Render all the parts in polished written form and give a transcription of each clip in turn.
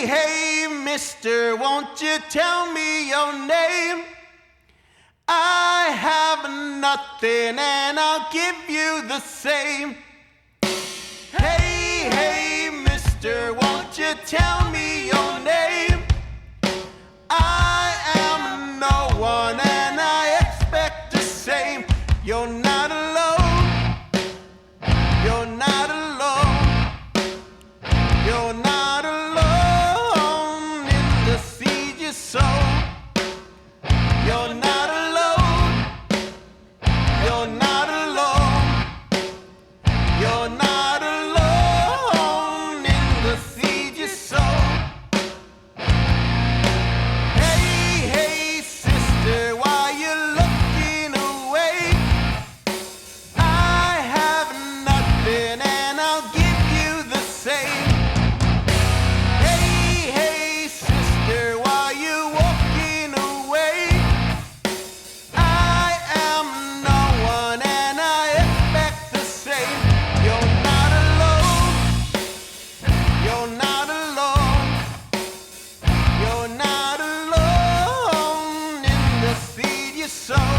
hey, mister, won't you tell me your name? I have nothing and I'll give you the same. Hey, hey, mister, won't you tell me your name? I am no one and I expect the same. You're not alone. You're not alone. You're not alone in the seed you sow. You're not alone. You're not alone. You're not alone in the seed you sow. Hey, hey, sister, why you looking away? I have nothing and I'll give you the same. Hey, hey, sister, why you walking away? I am no one and I expect the same. You're not alone. You're not alone. You're not alone in the seed you sow.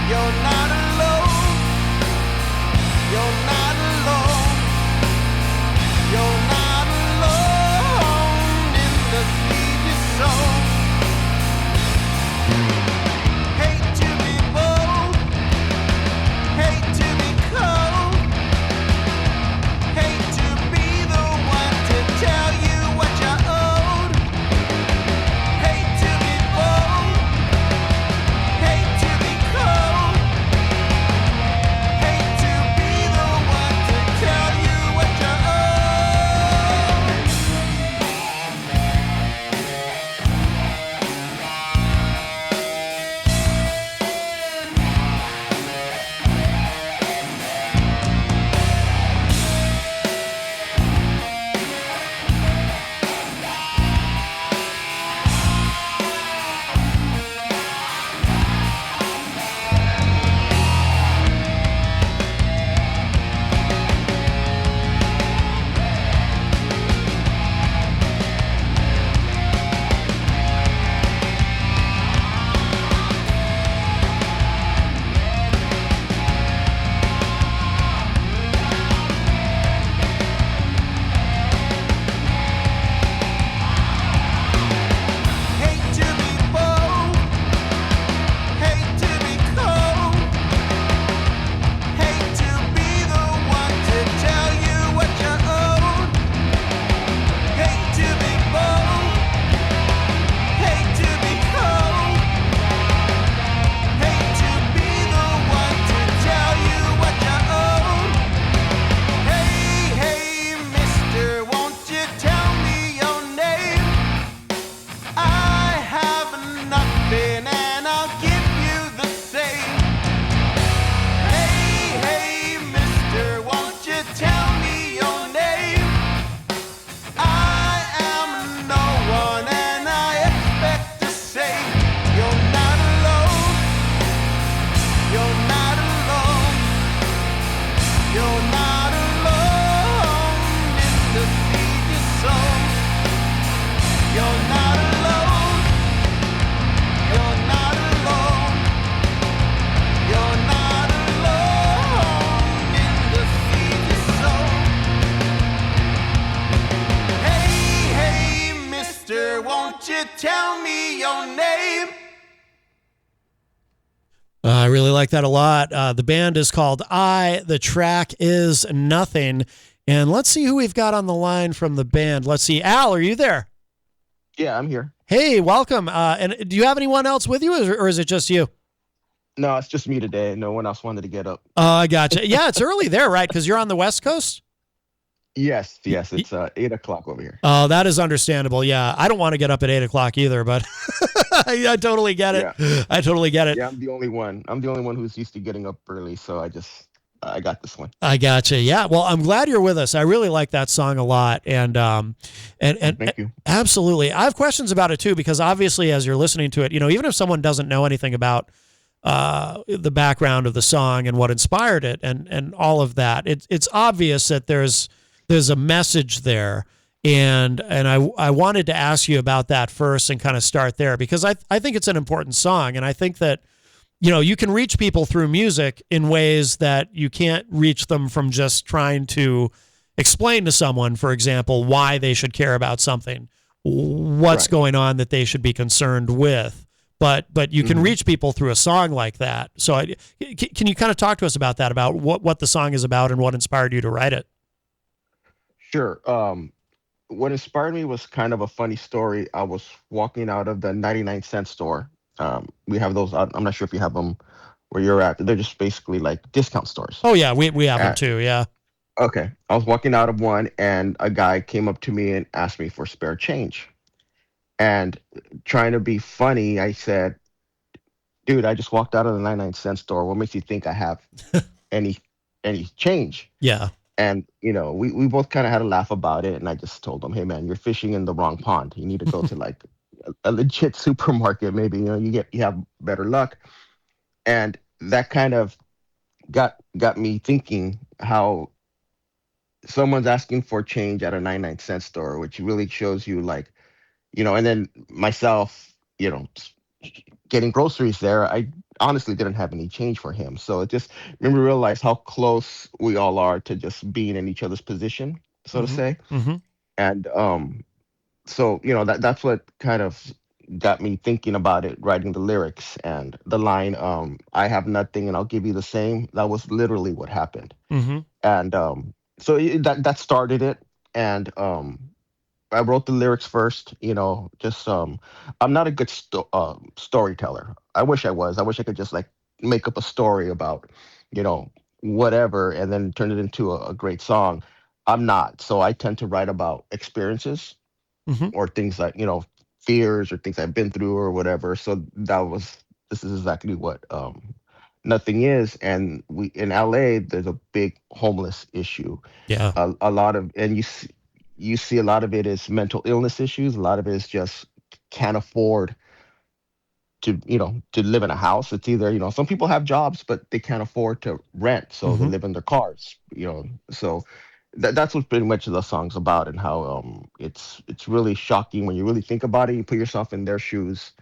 You're not alone. You're not alone. You're not alone in the seed you sow. Hate to be bold, hate to be cold, hate to be the one to tell you what you owed. Hate to be bold, hate to be cold, hate to be the one to tell you what you owed. Hate to be bold, hate to be cold, hate to be the one to tell you what you owed. Hate to be bold, hate to be cold, hate to be the one to tell you what you owed. Hey, hey, mister, won't you tell me your name? I have nothing and I'll give you the same. Hey, hey, mister, won't you tell me your name? I am no one and I expect the same. You're not alone. You're not alone. You're not alone in the seed you sow. You're not alone. You're not alone. You're not alone in the seed you sow. Hey, hey, mister, won't you tell me your name? I really like that a lot. The band is called I. The track is Nothing. And let's see who we've got on the line from the band. Let's see. Al, are you there? Yeah, I'm here. Hey, welcome. And do you have anyone else with you, or is it just you? No, it's just me today. No one else wanted to get up. Oh, I gotcha. Yeah, it's early there, right? Because you're on the West Coast? Yes, it's 8 o'clock over here. Oh, that is understandable. Yeah, I don't want to get up at 8 o'clock either, but I totally get it. Yeah. I totally get it. Yeah, I'm the only one. I'm the only one who's used to getting up early, so I got this one. I gotcha. Yeah. Well, I'm glad you're with us. I really like that song a lot. And Thank you. Absolutely. I have questions about it too, because obviously as you're listening to it, you know, even if someone doesn't know anything about the background of the song and what inspired it and all of that, it's obvious that there's a message there. And I wanted to ask you about that first and kind of start there, because I think it's an important song, and I think that you can reach people through music in ways that you can't reach them from just trying to explain to someone, for example, why they should care about something, what's Right. going on that they should be concerned with. But you can Hmm. reach people through a song like that. So can you kind of talk to us about that, about what the song is about and what inspired you to write it? Sure. What inspired me was kind of a funny story. I was walking out of the 99-cent store. We have those. I'm not sure if you have them where you're at. They're just basically like discount stores. Oh yeah, we have them Uh, too. Yeah. okay. I was walking out of one, and a guy came up to me and asked me for spare change. And trying to be funny, I said, "Dude, I just walked out of the 99-cent store. What makes you think I have any any change?" Yeah. And we both kind of had a laugh about it, and I just told him, "Hey man, you're fishing in the wrong pond. You need to go to like a legit supermarket. Maybe you have better luck." And that kind of got me thinking how someone's asking for change at a 99-cent store, which really shows you like, and then myself, getting groceries there, I honestly didn't have any change for him. So it just made me realize how close we all are to just being in each other's position, so to Mm-hmm. say. Mm-hmm. And so that's what kind of got me thinking about it, writing the lyrics and the line, "I have nothing and I'll give you the same." That was literally what happened. Mm-hmm. And so that started it. And I wrote the lyrics first, just I'm not a good storyteller. I wish I was. I wish I could just like make up a story about, you know, whatever and then turn it into a great song. I'm not. So I tend to write about experiences Mm-hmm. or things like, fears or things I've been through or whatever. So this is exactly what nothing is. And we in LA there's a big homeless issue. Yeah. A lot of, and you see a lot of it is mental illness issues. A lot of it is just can't afford to live in a house. It's either, some people have jobs but they can't afford to rent, so they Mm-hmm. live in their cars. So that's what pretty much the song's about, and how it's really shocking when you really think about it. You put yourself in their shoes,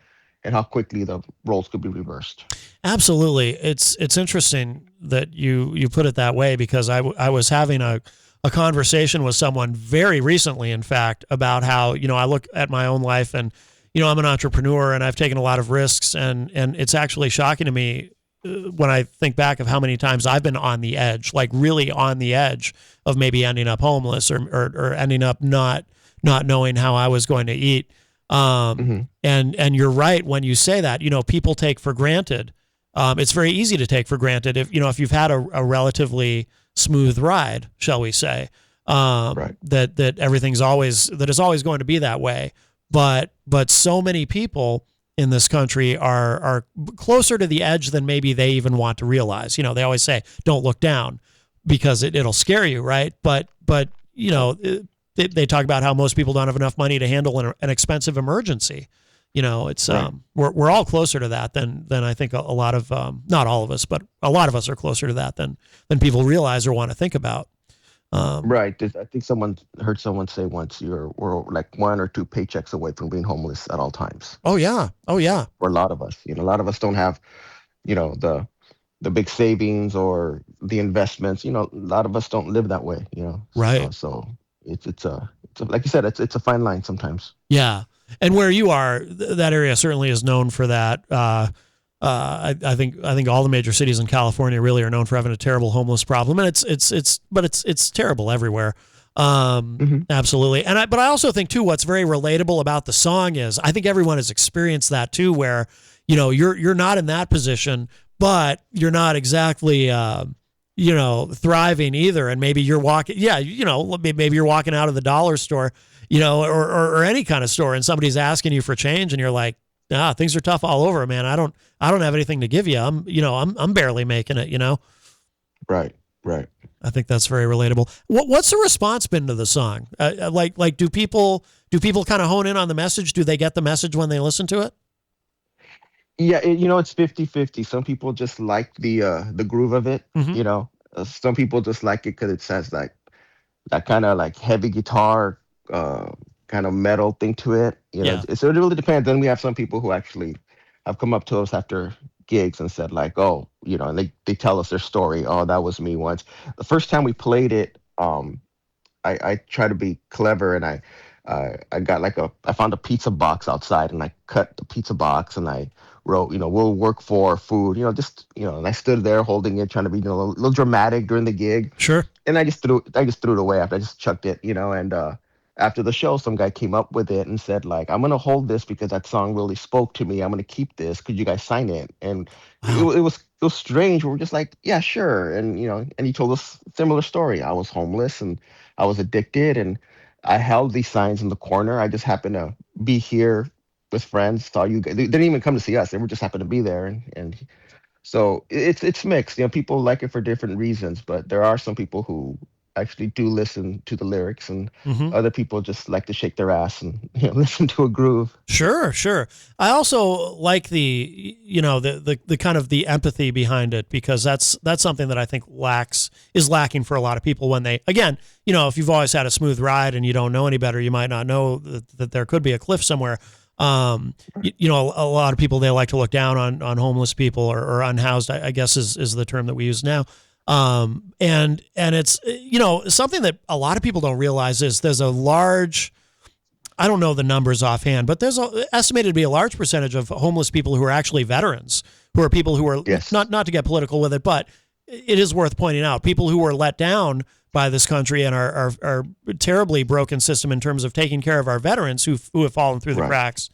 and how quickly the roles could be reversed. Absolutely. It's interesting that you put it that way, because I was having a conversation with someone very recently, in fact, about how, I look at my own life, and, I'm an entrepreneur and I've taken a lot of risks, and it's actually shocking to me when I think back of how many times I've been on the edge, like really on the edge of maybe ending up homeless, or ending up not knowing how I was going to eat. Hmm. And you're right when you say that, people take for granted. It's very easy to take for granted if you've had a relatively smooth ride, shall we say, Right. that everything's always, that is always going to be that way. But so many people in this country are closer to the edge than maybe they even want to realize. They always say, don't look down, because it'll scare you, right? But they talk about how most people don't have enough money to handle an expensive emergency. It's Right. we're all closer to that than I think a lot of, not all of us, but a lot of us are closer to that than people realize or want to think about. Um, Right. I think someone heard someone say once, we're like one or two paychecks away from being homeless at all times. oh yeah, oh yeah, For a lot of us, a lot of us don't have, the big savings or the investments. A lot of us don't live that way. right. So it's like you said, it's a fine line sometimes. Yeah, and where you are, that area certainly is known for that. I think all the major cities in California really are known for having a terrible homeless problem, and it's terrible everywhere. Hmm. Absolutely, but I also think too, what's very relatable about the song is, I think everyone has experienced that too, where you're not in that position, but you're not exactly thriving either, and maybe you're walking, yeah, maybe you're walking out of the dollar store, or any kind of store, and somebody's asking you for change, and you're like, things are tough all over, man. I don't have anything to give you. I'm barely making it. Right. Right. I think that's very relatable. What's the response been to the song? Like do people kind of hone in on the message? Do they get the message when they listen to it? Yeah. It's 50-50. Some people just like the groove of it. Mm-hmm. Some people just like it because it says like that kind of like heavy guitar, uh, kind of metal thing to it. Yeah. So it really depends. Then we have some people who actually have come up to us after gigs and said like, oh, and they tell us their story. Oh, that was me once. The first time we played it, I try to be clever and I got like I found a pizza box outside and I cut the pizza box and I wrote, we'll work for food, just, and I stood there holding it, trying to be, a little dramatic during the gig. Sure. And I just threw it away after I just chucked it, and after the show, some guy came up with it and said like, I'm gonna hold this because that song really spoke to me. I'm gonna keep this. Could you guys sign it? And Wow. it was strange. We were just like, yeah, sure. And and he told us a similar story. I was homeless and I was addicted, and I held these signs in the corner. I just happened to be here with friends. Saw you guys. They didn't even come to see us. They were just happened to be there, and so it's mixed. People like it for different reasons, but there are some people who actually do listen to the lyrics, and Hmm. other people just like to shake their ass and listen to a groove. Sure, sure. I also like the kind of the empathy behind it, because that's something that I think is lacking for a lot of people when they, again, if you've always had a smooth ride and you don't know any better, you might not know that there could be a cliff somewhere. A lot of people, they like to look down on homeless people, or unhoused, I guess is the term that we use now. And it's something that a lot of people don't realize is there's a large, I don't know the numbers offhand, but there's estimated to be a large percentage of homeless people who are actually veterans, who are people who are, Yes. not to get political with it, but it is worth pointing out, people who were let down by this country and are terribly broken system in terms of taking care of our veterans who have fallen through the Right. cracks.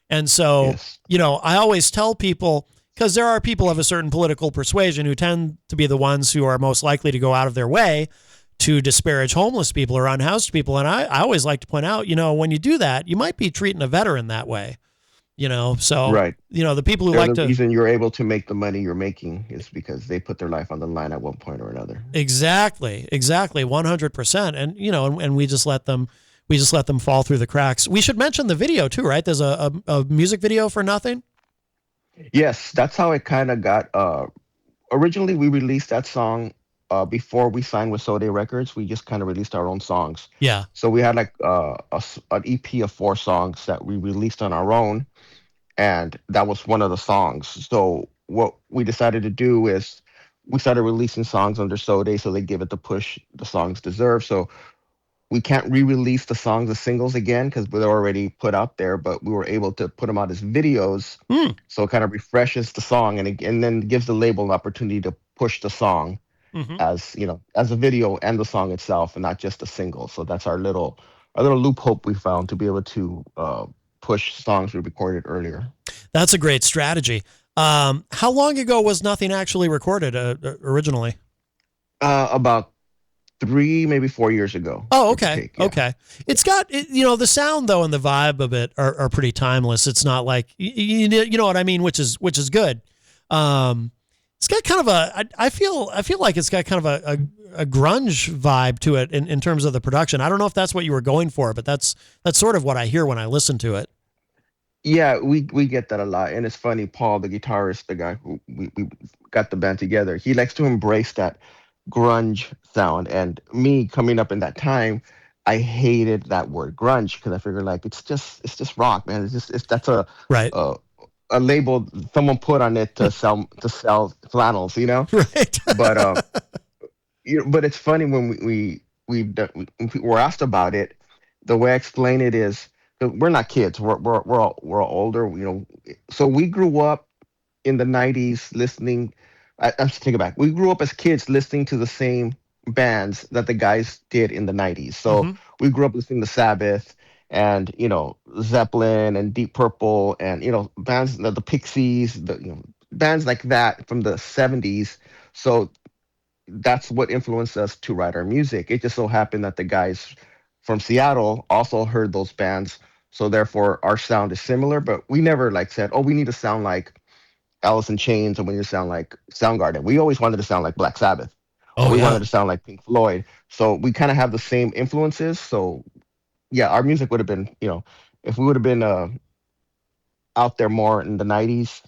And so, Yes. I always tell people, because there are people of a certain political persuasion who tend to be the ones who are most likely to go out of their way to disparage homeless people or unhoused people. And I always like to point out, when you do that, you might be treating a veteran that way, so, Right. the people who They're like the to, reason you're able to make the money you're making is because they put their life on the line at one point or another. exactly, 100%. And, and we just let them fall through the cracks. We should mention the video too, right? There's a music video for Nothing. Yes, that's how it kind of got. Originally, we released that song before we signed with Sode Records. We just kind of released our own songs. Yeah. So we had like an EP of 4 songs that we released on our own, and that was one of the songs. So what we decided to do is we started releasing songs under Sode, so they give it the push the songs deserve. So we can't re-release the songs as singles again because they're already put out there, but we were able to put them out as videos, Hmm. so it kind of refreshes the song and then gives the label an opportunity to push the song Mm-hmm. as as a video and the song itself, and not just a single. So that's our little loophole we found to be able to push songs we recorded earlier. That's a great strategy. How long ago was Nothing actually recorded originally? About 3, maybe 4 years ago, Oh, give or okay. take. Yeah. Okay. It's got, the sound though and the vibe of it are pretty timeless. It's not like, you know what I mean, which is good. It's got kind of I feel like it's got kind of a grunge vibe to it in terms of the production. I don't know if that's what you were going for, but that's sort of what I hear when I listen to it. Yeah, we get that a lot, and it's funny. Paul, the guitarist, the guy who we got the band together, he likes to embrace that grunge sound. And me coming up in that time, I hated that word grunge because I figured like it's just rock, man. That's Right. a a label someone put on it to sell flannels, Right. But but it's funny when when people were asked about it. The way I explain it is 'cause we're not kids. We're all older. So we grew up in the '90s listening. I'm just take it back. We grew up as kids listening to the same bands that the guys did in the '90s. So Hmm. we grew up listening to Sabbath and Zeppelin and Deep Purple and bands the Pixies, bands like that from the '70s. So that's what influenced us to write our music. It just so happened that the guys from Seattle also heard those bands, so therefore our sound is similar. But we never like said, "Oh, we need to sound like Alice in Chains," or "We need to sound like Soundgarden." We always wanted to sound like Black Sabbath, or Oh we yeah. wanted to sound like Pink Floyd. So we kind of have the same influences. So yeah, our music would have been, if we would have been out there more in the '90s,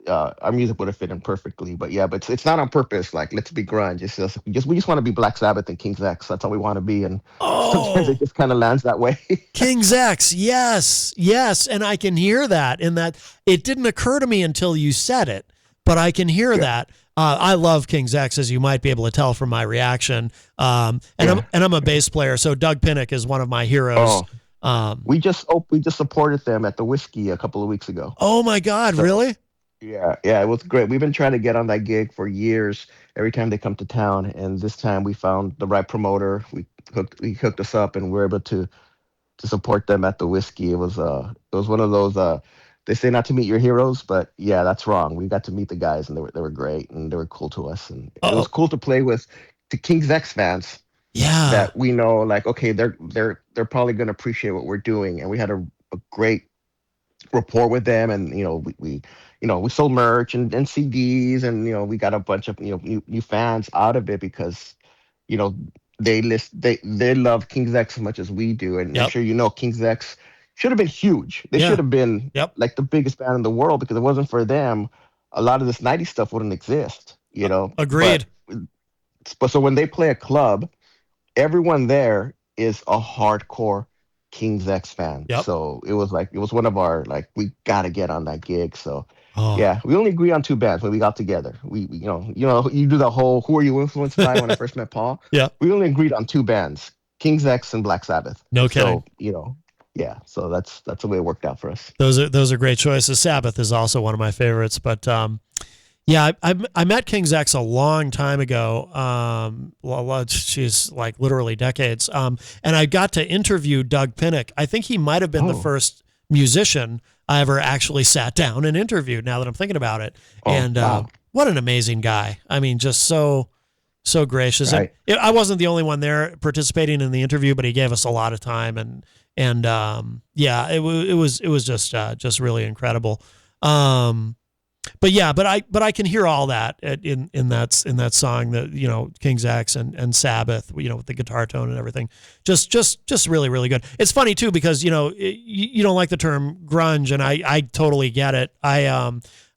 our music would have fit in perfectly. But yeah, but it's not on purpose. Like, let's be grunge. It's just we just want to be Black Sabbath and King's X. That's all we want to be, and sometimes it Oh, just kind of lands that way. King's X. Yes. Yes. And I can hear that in that it didn't occur to me until you said it, but I can hear Yeah, that. I love King's X, as you might be able to tell from my reaction. yeah. And I'm a bass player, so Doug Pinnick is one of my heroes. Oh, Um, we just supported them at the Whiskey a couple of weeks ago. oh my God, So really? yeah, yeah, it was great. We've been trying to get on that gig for years. Every time they come to town, and this time we found the right promoter. We hooked us up, and we're able to support them at the Whiskey. It was one of those they say not to meet your heroes, but yeah, that's wrong. We got to meet the guys, and they were great, and they were cool to us, and it was Oh, cool to play with the King's X fans yeah. that we know, like, okay, they're probably going to appreciate what we're doing, and we had a great rapport with them, and we sold merch and CDs, and we got a bunch of new fans out of it because you know they love King's X as much as we do, and I'm Yep. sure King's X should have been huge. They should Yeah. have been Yep. like the biggest band in the world, because if it wasn't for them, a lot of this '90s stuff wouldn't exist. Agreed. But so when they play a club, everyone there is a hardcore King's X fan. Yep. So it was one of our, like, we gotta get on that gig. So Oh. yeah, we only agree on two bands when we got together. You do the whole "who are you influenced by" when I first met Paul. Yeah. We only agreed on two bands: King's X and Black Sabbath. No kidding. So yeah. So that's the way it worked out for us. Those are great choices. Sabbath is also one of my favorites, but yeah, I met King's X a long time ago. She's like literally decades. And I got to interview Doug Pinnick. I think he might have been the Oh, first musician I ever actually sat down and interviewed. Now that I'm thinking about it, oh, and wow, what an amazing guy! I mean, just so gracious. And right. I wasn't the only one there participating in the interview, but he gave us a lot of time, and yeah, it was just really incredible. Um, but yeah, but I can hear all that in that song, that King's X and Sabbath, with the guitar tone and everything, just really really good. It's funny too because you don't like the term grunge, and I totally get it.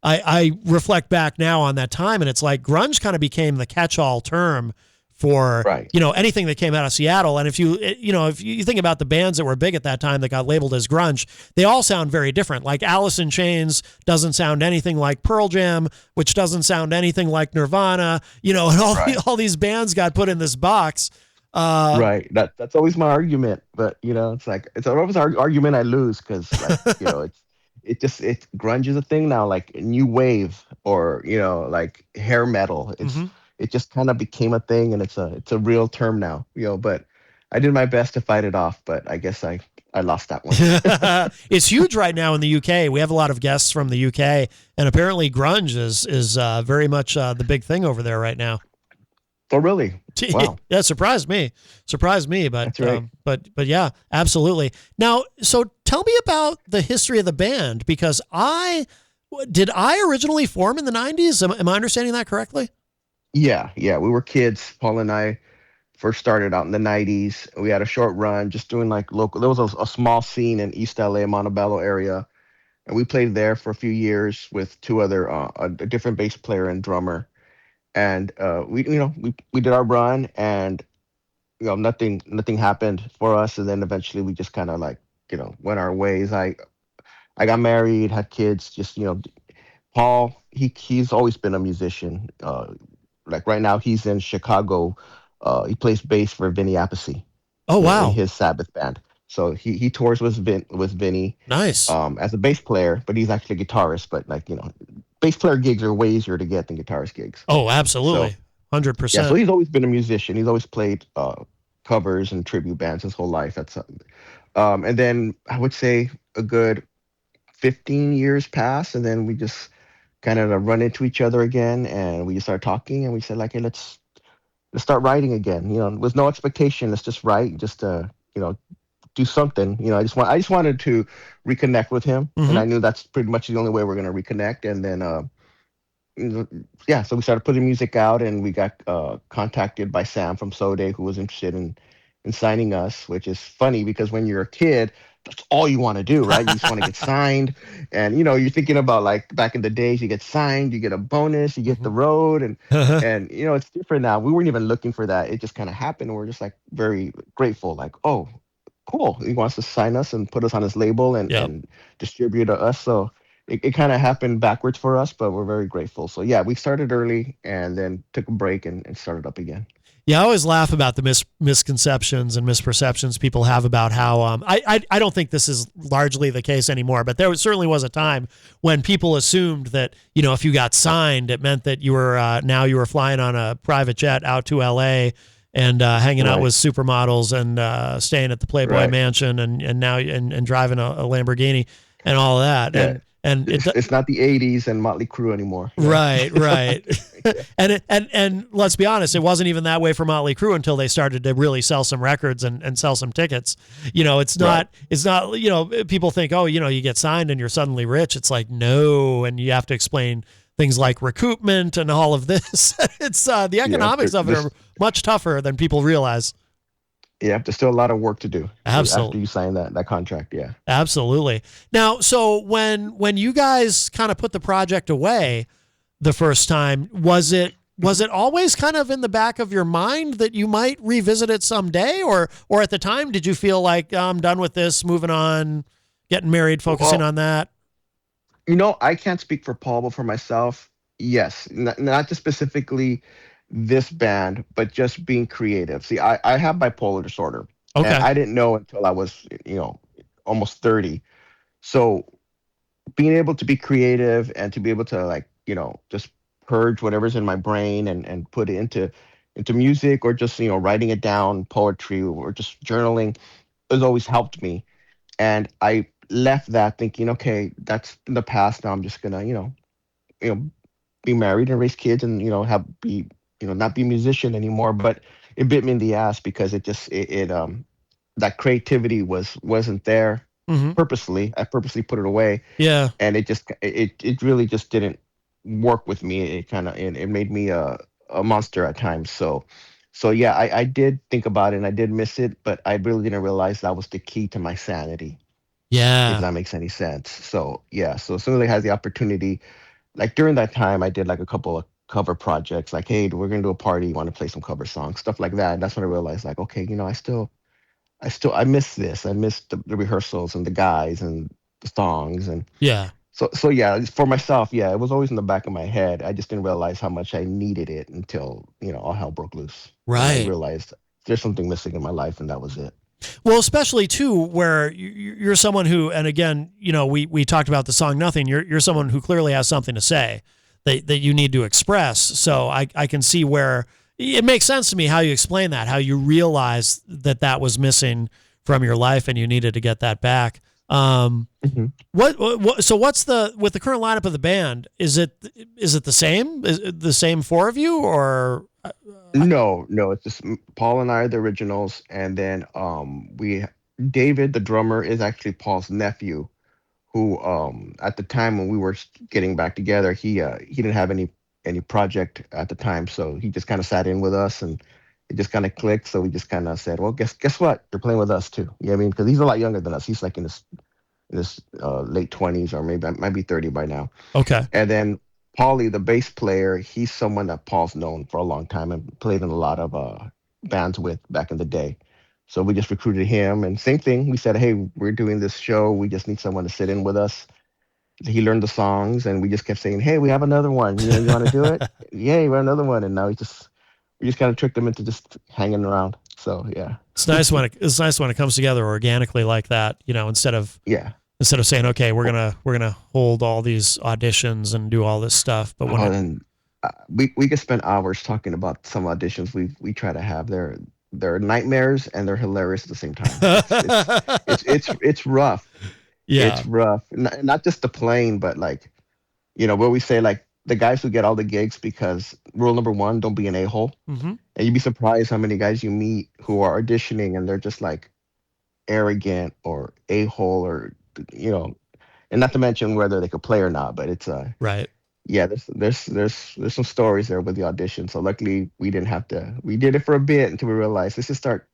I reflect back now on that time, and it's like grunge kind of became the catch-all term for Right. anything that came out of Seattle. And if you think about the bands that were big at that time that got labeled as grunge, they all sound very different. Like Alice in Chains doesn't sound anything like Pearl Jam, which doesn't sound anything like Nirvana. And Right. all these bands got put in this box. Uh, Right. That's always my argument, but it's like it's always an argument I lose, because, like, it's grunge is a thing now, like new wave, or like hair metal. mhm. It just kind of became a thing, and it's a real term now. But I did my best to fight it off, but I guess I lost that one. It's huge right now in the UK. We have a lot of guests from the UK, and apparently grunge is very much the big thing over there right now. Oh, really? Wow, Yeah, surprised me, but that's right. but yeah, absolutely. Now, so tell me about the history of the band, because I originally form in the 90s? Am I understanding that correctly? Yeah, yeah. We were kids. Paul and I first started out in the '90s. We had a short run just doing like local. There was a small scene in East LA, Montebello area, and we played there for a few years with two other a different bass player and drummer. And we did our run, and nothing happened for us. And then eventually we just kind of, like, went our ways. I got married, had kids. Just Paul, he's always been a musician. Like, right now he's in Chicago. He plays bass for Vinny Appice, Oh in wow, his Sabbath band. So he tours with Vinny, nice. as a bass player, but he's actually a guitarist. But, like, bass player gigs are way easier to get than guitarist gigs. Oh, So absolutely, hundred yeah, so percent. he's always been a musician. He's always played covers and tribute bands his whole life. And then I would say a good 15 years passed, and then we just kind of run into each other again, and we just started talking, and we said, like, hey, let's start writing again. With no expectation. Let's just write, just do something. I just wanted to reconnect with him, and Hmm. I knew that's pretty much the only way we're gonna reconnect. And then yeah, so we started putting music out, and we got contacted by Sam from Sode, who was interested in signing us. Which is funny, because when you're a kid, that's all you want to do, right? You just want to get signed, and you're thinking about like back in the days, you get signed, you get a bonus, you get the Mhm. road, and it's different now. We weren't even looking for that; it just kind of happened. And we're just like very grateful, like, oh, cool, he wants to sign us and put us on his label and Yep. distribute to us. So it kind of happened backwards for us, but we're very grateful. So yeah, we started early and then took a break and started up again. Yeah, I always laugh about the misconceptions and misperceptions people have about how I don't think this is largely the case anymore, but certainly was a time when people assumed that if you got signed, it meant that you were now you were flying on a private jet out to L.A. and hanging out Right, with supermodels and staying at the Playboy right. Mansion and now and driving a Lamborghini and all of that Yeah, and it it's not the '80s and Motley Crue anymore. Yeah. Right, right. Yeah. and let's be honest, it wasn't even that way for Motley Crue until they started to really sell some records and sell some tickets. Right. It's not, people think, oh, you get signed and you're suddenly rich. It's like, no, and you have to explain things like recoupment and all of this. It's the Yeah. economics of it There's are much tougher than people realize. yeah, there's still a lot of work to do after Absolutely. you sign that contract. Yeah. Absolutely. Now, so when you guys kind of put the project away the first time, was it always kind of in the back of your mind that you might revisit it someday, or at the time did you feel like, "Oh, I'm done with this, moving on, getting married, focusing Well, on that?" I can't speak for Paul, but for myself, yes. Not just specifically this band, but just being creative. See, I have bipolar disorder, and Okay. I didn't know until I was, almost 30. So being able to be creative and to be able to like, just purge whatever's in my brain and put it into music or just, writing it down, poetry or just journaling has always helped me. And I left that thinking, okay, that's in the past. Now I'm just gonna, you know, be married and raise kids and have be not be a musician anymore. But it bit me in the ass because it that creativity wasn't there Hmm. purposely. I purposely put it away, Yeah. and it really just didn't work with me. It made me a monster at times. So yeah, I did think about it and I did miss it, but I really didn't realize that was the key to my sanity, if Yeah. that makes any sense. So yeah, so as soon as I had the opportunity, like during that time, I did like a couple of cover projects. Like, hey, we're gonna do a party. You want to play some cover songs, stuff like that. And that's when I realized, like, okay, I miss this. I miss the rehearsals and the guys and the songs and Yeah. so yeah. For myself, yeah, it was always in the back of my head. I just didn't realize how much I needed it until all hell broke loose, and I Right. realized there's something missing in my life, and that was it. Well, especially too, where you're someone who, and again, we talked about the song "Nothing." You're someone who clearly has something to say that you need to express. So I can see where it makes sense to me how you explain that, how you realize that was missing from your life and you needed to get that back. Um, Mhm. so what's with the current lineup of the band? Is it the same? Is it the same four of you or? No, no, it's just Paul and I are the originals, and then we David, the drummer, is actually Paul's nephew, who at the time when we were getting back together, he didn't have any project at the time, so he just kind of sat in with us, and it just kind of clicked. So we just kind of said, well, guess what? You're playing with us too. You know what I mean? Because he's a lot younger than us. He's like in his late 20s or maybe might be 30 by now. Okay. And then Paulie, the bass player, he's someone that Paul's known for a long time and played in a lot of bands with back in the day. So we just recruited him, and same thing. We said, "Hey, we're doing this show. We just need someone to sit in with us." He learned the songs, and we just kept saying, "Hey, we have another one. You want to do it? Yay, we have another one!" And now we just kind of tricked him into just hanging around. So yeah, It's nice when it comes together organically like that. Instead of yeah. saying, okay, we're gonna hold all these auditions and do all this stuff, but when Oh, it and we could spend hours talking about some auditions we try to have. They're nightmares and they're hilarious at the same time. It's rough. yeah. It's rough. Not just the playing, but like where we say like the guys who get all the gigs because rule number one, don't be an a-hole. Hmm. And you'd be surprised how many guys you meet who are auditioning and they're just like arrogant or a-hole or you know, and not to mention whether they could play or not. But it's Right. yeah, there's some stories there with the audition. So luckily we didn't have to. We did it for a bit until we realized let's just start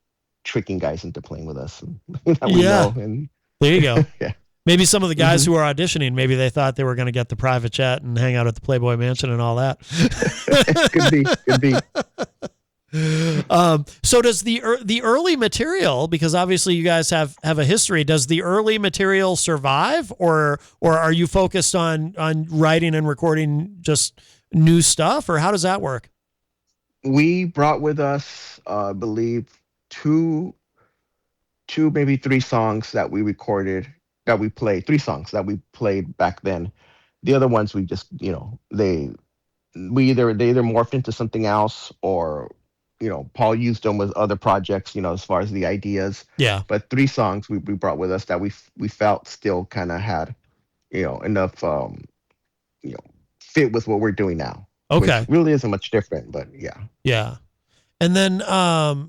tricking guys into playing with us and, that we Yeah. know. And There you go. Yeah. Maybe some of the guys Mm-hmm. who are auditioning, maybe they thought they were going to get the private jet and hang out at the Playboy Mansion and all that. Could be. Could be. So does the early material, because obviously you guys have a history, does the early material survive, or are you focused on writing and recording just new stuff, or how does that work? We brought with us, I believe, two, maybe three songs that we recorded, that we played. Three songs that we played back then. The other ones we just, they either morphed into something else, or Paul used them with other projects, as far as the ideas. Yeah. But three songs we brought with us that we felt still kind of had enough you know fit with what we're doing now, which Okay. really isn't much different, but yeah. Yeah. And then,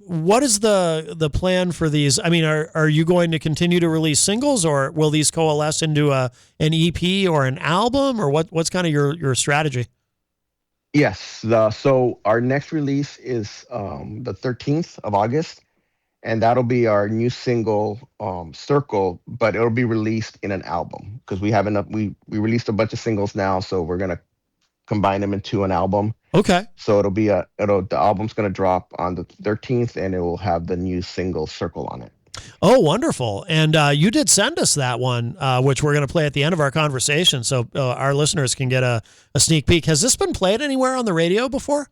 what is the plan for these? I mean, are you going to continue to release singles, or will these coalesce into an EP or an album, or what's kind of your strategy? Yes. So our next release is the 13th of August, and that'll be our new single, Circle, but it'll be released in an album because we have enough. We released a bunch of singles now, so we're gonna combine them into an album. Okay. So the album's gonna drop on the 13th, and it will have the new single Circle on it. Oh, wonderful. And you did send us that one, which we're going to play at the end of our conversation, so our listeners can get a sneak peek. Has this been played anywhere on the radio before?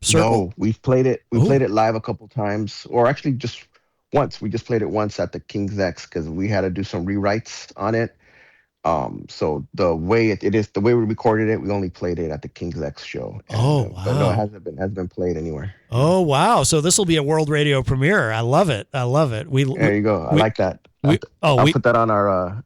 Circle? No, we've played it. We Ooh. played it live a couple times, or actually just once. We just played it once at the King's X because we had to do some rewrites on it. So the way it is, the way we recorded it, we only played it at the King's X show. And, Oh, But no, it wow. hasn't been played anywhere. Oh, wow. So this will be a world radio premiere. I love it. I love it. There you go. I like that. I'll put that on our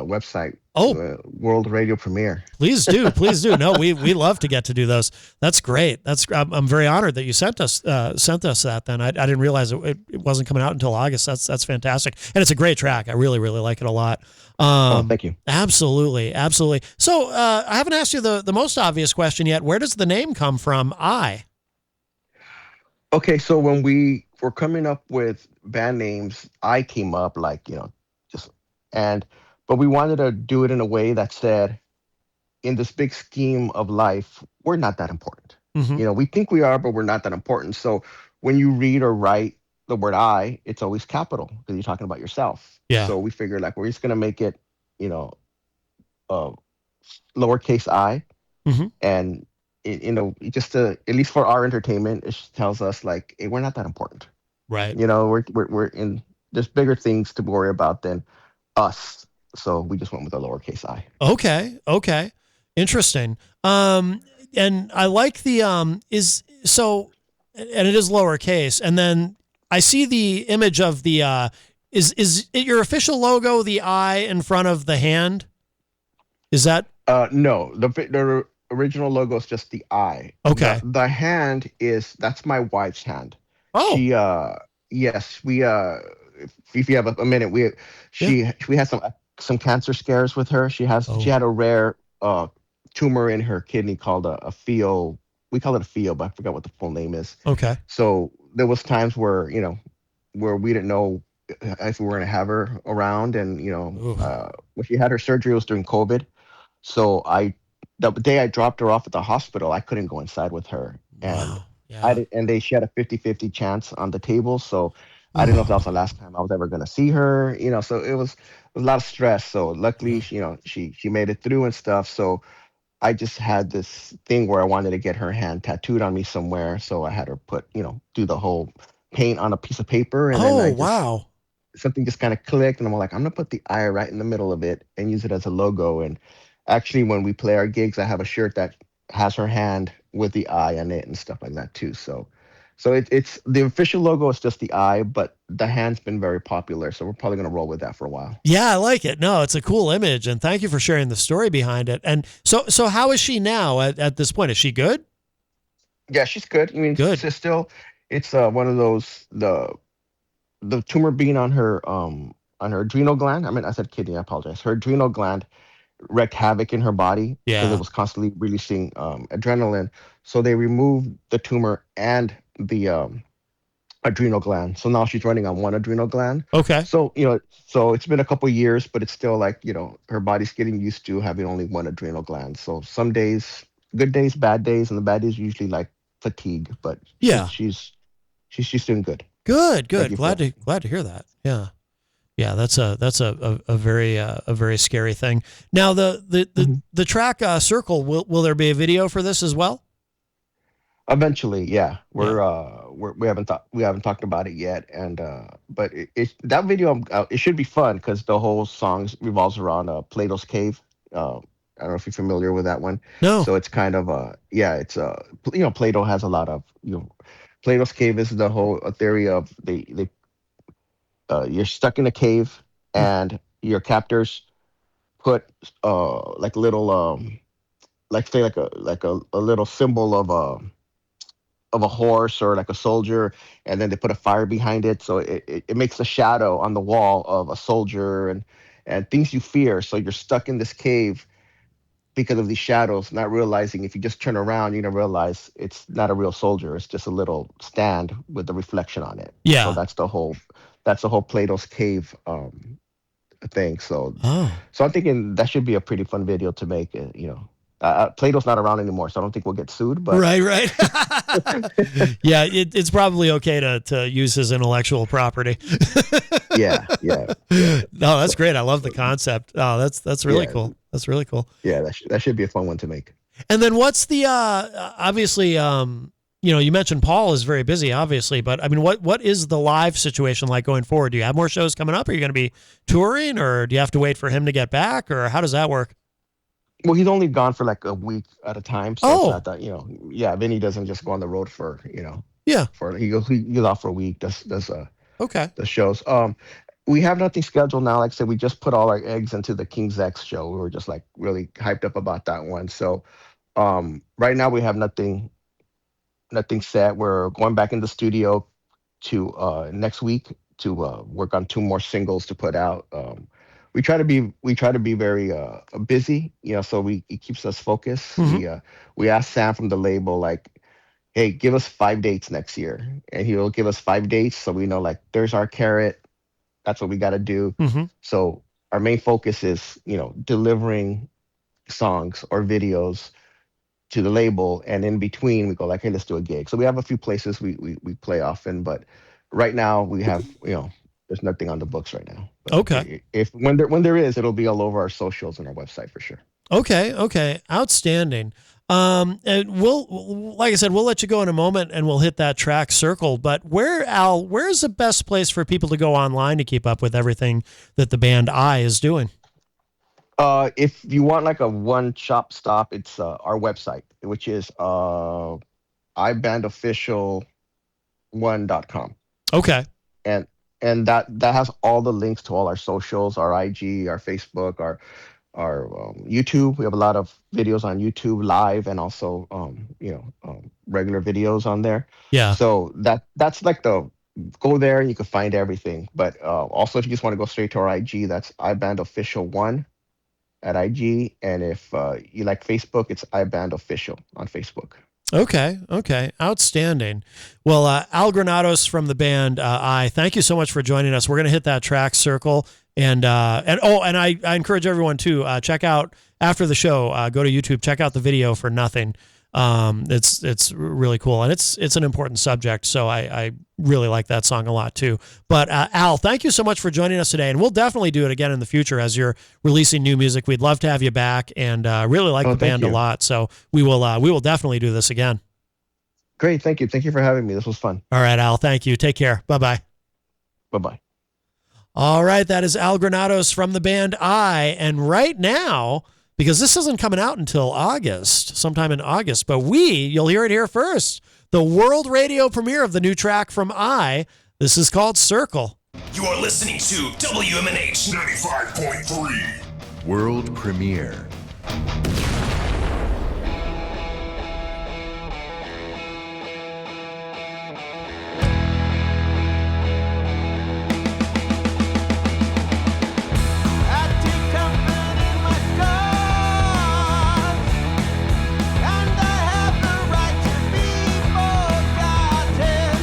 website. World radio premiere. Please do. Please do. No, we love to get to do those. That's great. I'm very honored that you sent us that. Then I didn't realize it wasn't coming out until August. That's fantastic, and it's a great track. I really like it a lot. Thank you. Absolutely. So I haven't asked you the most obvious question yet. Where does the name come from? Okay, so when we were coming up with band names, I came up but we wanted to do it in a way that said, in this big scheme of life, we're not that important. Mm-hmm. We think we are, but we're not that important. So when you read or write the word I, it's always capital because you're talking about yourself. Yeah. So we figured we're just gonna make it, lowercase I, Mm-hmm. and just to, at least for our entertainment, it just tells us hey, we're not that important. Right. We're in, there's bigger things to worry about than us. So we just went with a lowercase I. Okay. Interesting. And I like the and it is lowercase, and then I see the image of the is it your official logo, the I in front of the hand? Is that no, the original logo is just the I. Okay. The hand that's my wife's hand. Oh. She yes, we if you have a minute, we had some cancer scares with her. She had a rare tumor in her kidney called a pheo. We call it a pheo, but I forgot what the full name is. Okay. So there was times where we didn't know if we were going to have her around, and when she had her surgery, it was during COVID. So the day I dropped her off at the hospital, I couldn't go inside with her, and wow. Yeah. she had a 50-50 chance on the table. So I didn't know if that was the last time I was ever going to see her. So it was a lot of stress. So luckily, she made it through and stuff. So I just had this thing where I wanted to get her hand tattooed on me somewhere. So I had her do the whole paint on a piece of paper. And wow. Something just kind of clicked. And I'm like, I'm going to put the I right in the middle of it and use it as a logo. And actually, when we play our gigs, I have a shirt that has her hand with the I on it and stuff like that too. So it's the official logo is just the I, but the hand's been very popular. So we're probably going to roll with that for a while. Yeah, I like it. No, it's a cool image, and thank you for sharing the story behind it. And so how is she now at this point? Is she good? Yeah, she's good. I mean, good. It's one of those, the tumor being on her adrenal gland. I mean, I said kidney. I apologize. Her adrenal gland wreaked havoc in her body because it was constantly releasing adrenaline. So they removed the tumor and the adrenal gland. So now she's running on one adrenal gland. Okay. So, so it's been a couple years, but it's still like, her body's getting used to having only one adrenal gland. So some days, good days, bad days, and the bad days usually like fatigue, but Yeah. she's doing good. Good. Thank Good. you Glad to hear that. Yeah. Yeah. That's a very scary thing. Now the track Circle, will there be a video for this as well? Eventually, yeah. Yeah. We haven't talked about it yet, and but that video, it should be fun because the whole song revolves around Plato's cave. I don't know if you're familiar with that one. No. So it's kind of yeah, it's Plato has a lot of Plato's cave is the whole theory of they you're stuck in a cave and your captors put like little like say like a little symbol of a horse or like a soldier, and then they put a fire behind it, so it makes a shadow on the wall of a soldier and things you fear. So you're stuck in this cave because of these shadows, not realizing if you just turn around, you're gonna realize it's not a real soldier. It's just a little stand with the reflection on it. Yeah. So that's the whole Plato's cave thing. So Oh. so I'm thinking that should be a pretty fun video to make. Plato's not around anymore, so I don't think we'll get sued. But Right. Yeah, it's probably okay to use his intellectual property. yeah. No, that's great. I love the concept. Oh, that's really Yeah. cool. That's really cool. Yeah, that should be a fun one to make. And then what's the obviously you mentioned Paul is very busy, obviously, but I mean, what is the live situation like going forward? Do you have more shows coming up? Are you going to be touring, or do you have to wait for him to get back, or how does that work? Well, he's only gone for like a week at a time, so Oh. it's not that yeah. Vinny doesn't just go on the road for Yeah. for he goes off for a week. Does Okay. the shows. We have nothing scheduled now. Like I said, we just put all our eggs into the King's X show. We were just like really hyped up about that one. So right now we have nothing set. We're going back in the studio to next week to work on two more singles to put out. We try to be very busy, so it keeps us focused. Mhm. We asked Sam from the label, like, hey, give us 5 dates next year, and he'll give us 5 dates, so we know like there's our carrot. That's what we got to do. Mm-hmm. So our main focus is delivering songs or videos to the label, and in between we go like, hey, let's do a gig. So we have a few places we play often, but right now we have there's nothing on the books right now. But Okay. if when there is, it'll be all over our socials and our website for sure. Okay. Outstanding. And like I said, we'll let you go in a moment and we'll hit that track Circle. But where's the best place for people to go online to keep up with everything that the band I is doing? If you want like a one-stop stop, it's our website, which is ibandofficial1.com. Okay. And that has all the links to all our socials, our IG, our Facebook, our YouTube. We have a lot of videos on YouTube live, and also regular videos on there. Yeah. So that's like go there and you can find everything. But also if you just want to go straight to our IG, that's ibandofficial1 at IG. And if you like Facebook, it's ibandofficial on Facebook. Okay. Outstanding. Well, Al Granados from the band I, thank you so much for joining us. We're going to hit that track Circle. And I encourage everyone to check out after the show, go to YouTube, check out the video for Nothing. It's really cool, and it's an important subject. So I really like that song a lot too. But Al, thank you so much for joining us today, and we'll definitely do it again in the future as you're releasing new music. We'd love to have you back, and really like the band a lot. So we will definitely do this again. Great, thank you for having me. This was fun. All right, Al, thank you. Take care. Bye-bye. Bye-bye. All right, that is Al Granados from the band I, and right now, because this isn't coming out until sometime in August, but you'll hear it here first. The world radio premiere of the new track from I. This is called Circle. You are listening to WMNH 95.3. World premiere. I take comfort in my scars, and I have the right to be forgotten.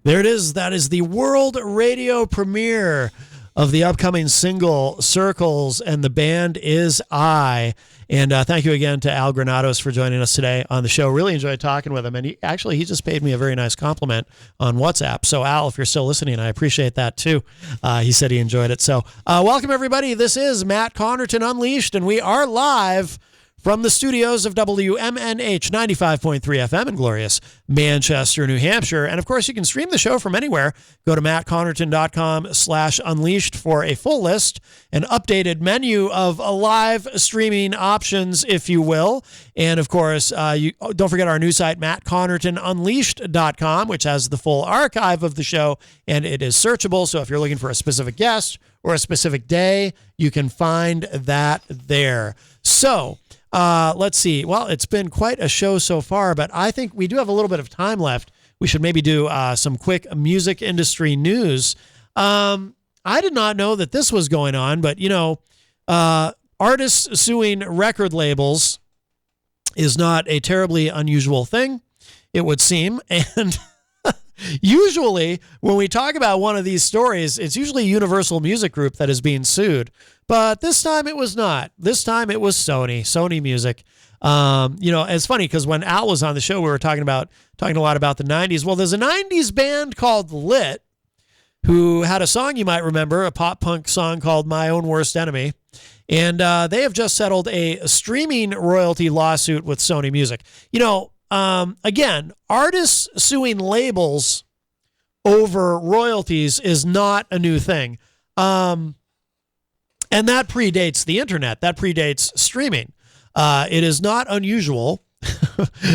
There it is. That is the world radio premiere of the upcoming single Circles, and the band is I. And thank you again to Al Granados for joining us today on the show. Really enjoyed talking with him. And he just paid me a very nice compliment on WhatsApp. So Al, if you're still listening, I appreciate that too. He said he enjoyed it. So welcome everybody. This is Matt Connarton Unleashed, and we are live from the studios of WMNH 95.3 FM in glorious Manchester, New Hampshire. And of course, you can stream the show from anywhere. Go to mattconnarton.com/unleashed for a full list, an updated menu of live streaming options, if you will. And of course, don't forget our new site, mattconnartonunleashed.com, which has the full archive of the show, and it is searchable. So if you're looking for a specific guest or a specific day, you can find that there. So, let's see. Well, it's been quite a show so far, but I think we do have a little bit of time left. We should maybe do some quick music industry news. I did not know that this was going on, but, artists suing record labels is not a terribly unusual thing, it would seem. And usually when we talk about one of these stories, it's usually Universal Music Group that is being sued. But this time it was not. This time it was Sony Music. It's funny because when Al was on the show, we were talking a lot about the 90s. Well, there's a 90s band called Lit who had a song you might remember, a pop punk song called My Own Worst Enemy. And they have just settled a streaming royalty lawsuit with Sony Music. Again, artists suing labels over royalties is not a new thing. And that predates the internet. That predates streaming. It is not unusual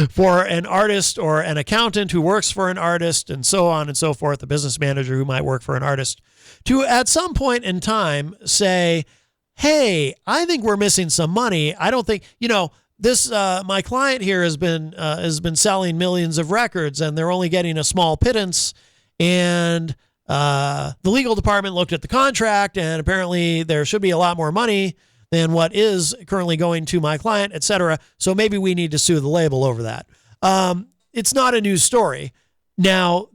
for an artist or an accountant who works for an artist and so on and so forth, a business manager who might work for an artist, to at some point in time say, hey, I think we're missing some money. I don't think, this my client here has been selling millions of records and they're only getting a small pittance, and the legal department looked at the contract and apparently there should be a lot more money than what is currently going to my client, etc. So maybe we need to sue the label over that. It's not a new story. Now,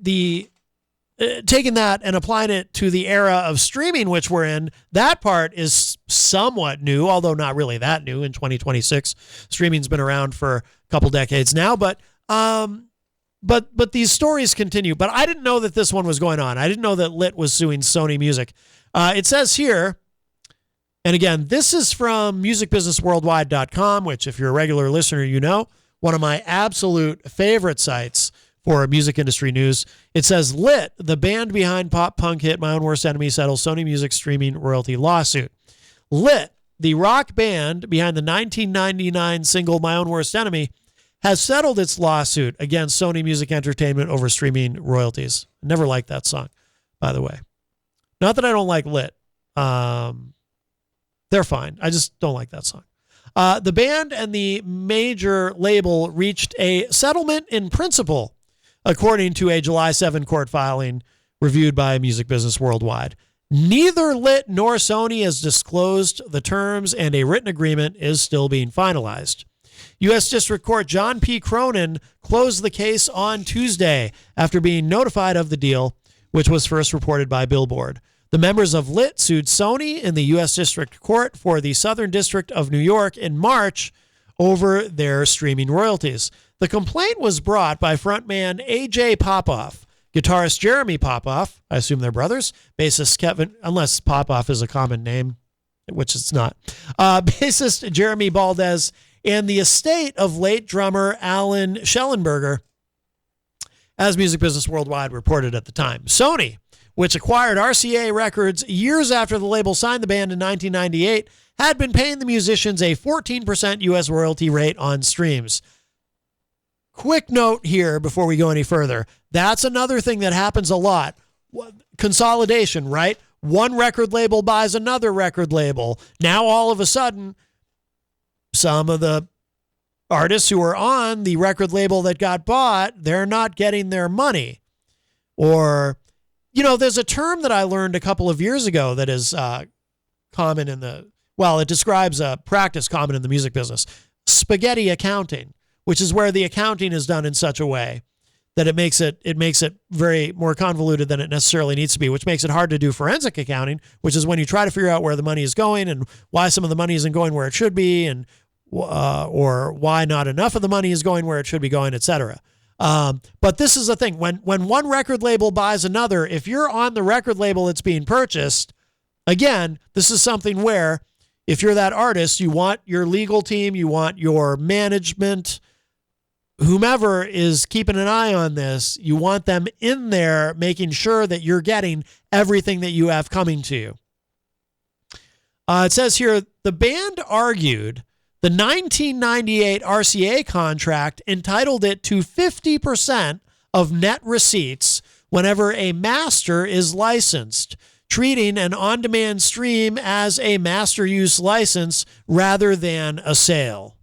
taking that and applying it to the era of streaming, which we're in, that part is somewhat new, although not really that new in 2026. Streaming's been around for a couple decades now, but these stories continue. But I didn't know that this one was going on. I didn't know that Lit was suing Sony Music. It says here, and again, this is from musicbusinessworldwide.com, which if you're a regular listener, one of my absolute favorite sites for music industry news. It says Lit, the band behind pop punk hit My Own Worst Enemy, settles Sony Music streaming royalty lawsuit. Lit, the rock band behind the 1999 single My Own Worst Enemy, has settled its lawsuit against Sony Music Entertainment over streaming royalties. Never liked that song, by the way. Not that I don't like Lit. They're fine. I just don't like that song. The band and the major label reached a settlement in principle, according to a July 7 court filing reviewed by Music Business Worldwide. Neither Lit nor Sony has disclosed the terms, and a written agreement is still being finalized. U.S. District Court John P. Cronin closed the case on Tuesday after being notified of the deal, which was first reported by Billboard. The members of Lit sued Sony in the U.S. District Court for the Southern District of New York in March over their streaming royalties. The complaint was brought by frontman A.J. Popoff, guitarist Jeremy Popoff, I assume they're brothers, bassist Kevin, unless Popoff is a common name, which it's not, bassist Jeremy Baldez, and the estate of late drummer Alan Schellenberger, as Music Business Worldwide reported at the time. Sony, which acquired RCA Records years after the label signed the band in 1998, had been paying the musicians a 14% U.S. royalty rate on streams. Quick note here before we go any further. That's another thing that happens a lot. Consolidation, right? One record label buys another record label. Now all of a sudden, some of the artists who are on the record label that got bought, they're not getting their money. Or, there's a term that I learned a couple of years ago that is common it describes a practice common in the music business. Spaghetti accounting, which is where the accounting is done in such a way that it makes it very more convoluted than it necessarily needs to be, which makes it hard to do forensic accounting, which is when you try to figure out where the money is going and why some of the money isn't going where it should be, and or why not enough of the money is going where it should be going, etc. But this is the thing: when one record label buys another, if you're on the record label that's being purchased, again, this is something where if you're that artist, you want your legal team, you want your management, whomever is keeping an eye on this, you want them in there making sure that you're getting everything that you have coming to you. It says here, the band argued the 1998 RCA contract entitled it to 50% of net receipts whenever a master is licensed, treating an on-demand stream as a master use license rather than a sale.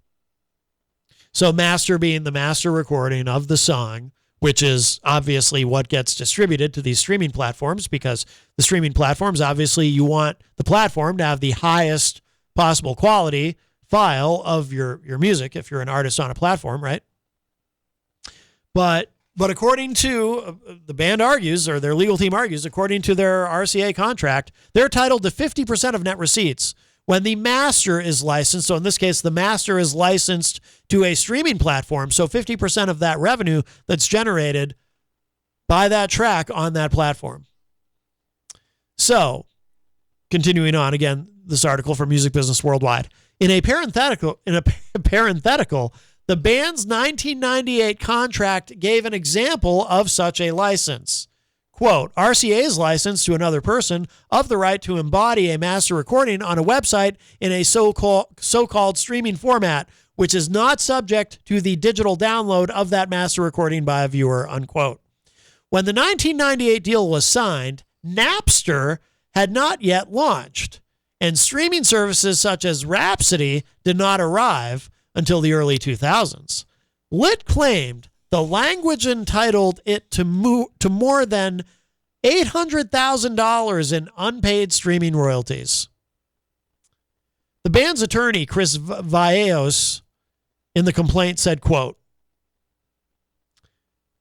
So master being the master recording of the song, which is obviously what gets distributed to these streaming platforms, because the streaming platforms, obviously you want the platform to have the highest possible quality file of your music if you're an artist on a platform, right? But according to the band argues, or their legal team argues, according to their RCA contract, they're entitled to 50% of net receipts when the master is licensed. So in this case, the master is licensed to a streaming platform. So 50% of that revenue that's generated by that track on that platform. So continuing on, again, this article from Music Business Worldwide. In a parenthetical, the band's 1998 contract gave an example of such a license. Quote, RCA's license to another person of the right to embody a master recording on a website in a so-called streaming format, which is not subject to the digital download of that master recording by a viewer, unquote. When the 1998 deal was signed, Napster had not yet launched, and streaming services such as Rhapsody did not arrive until the early 2000s. Lit claimed the language entitled it to more than $800,000 in unpaid streaming royalties. The band's attorney, Chris Vallejos, in the complaint said, quote,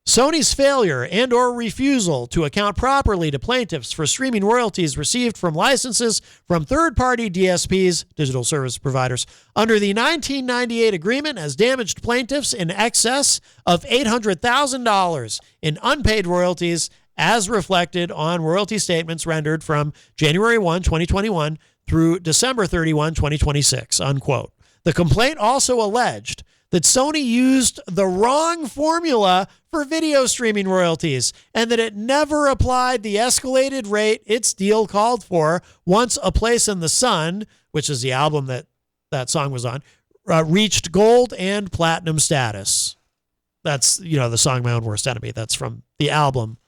Sony's failure and or refusal to account properly to plaintiffs for streaming royalties received from licenses from third-party DSPs, digital service providers, under the 1998 agreement has damaged plaintiffs in excess of $800,000 in unpaid royalties as reflected on royalty statements rendered from January 1, 2021 through December 31, 2026, unquote. The complaint also alleged that Sony used the wrong formula for video streaming royalties and that it never applied the escalated rate its deal called for once A Place in the Sun, which is the album that song was on, reached gold and platinum status. That's, the song My Own Worst Enemy. That's from the album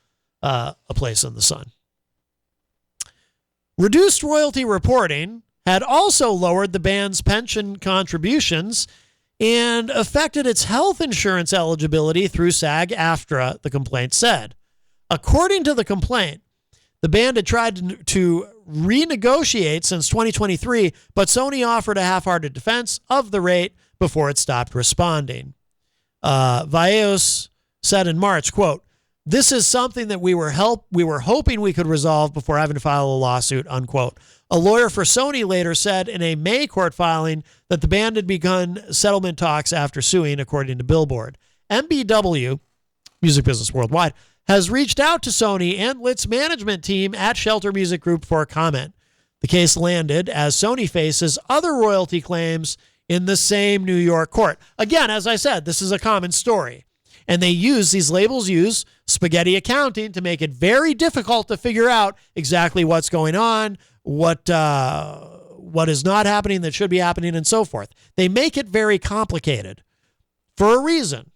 A Place in the Sun. Reduced royalty reporting had also lowered the band's pension contributions and affected its health insurance eligibility through SAG-AFTRA, the complaint said. According to the complaint, the band had tried to renegotiate since 2023, but Sony offered a half-hearted defense of the rate before it stopped responding. Vallejos said in March, quote, this is something that we were hoping we could resolve before having to file a lawsuit, unquote. A lawyer for Sony later said in a May court filing that the band had begun settlement talks after suing, according to Billboard. MBW, Music Business Worldwide, has reached out to Sony and its management team at Shelter Music Group for comment. The case landed as Sony faces other royalty claims in the same New York court. Again, as I said, this is a common story. And these labels use spaghetti accounting to make it very difficult to figure out exactly what's going on, what is not happening that should be happening, and so forth. They make it very complicated for a reason.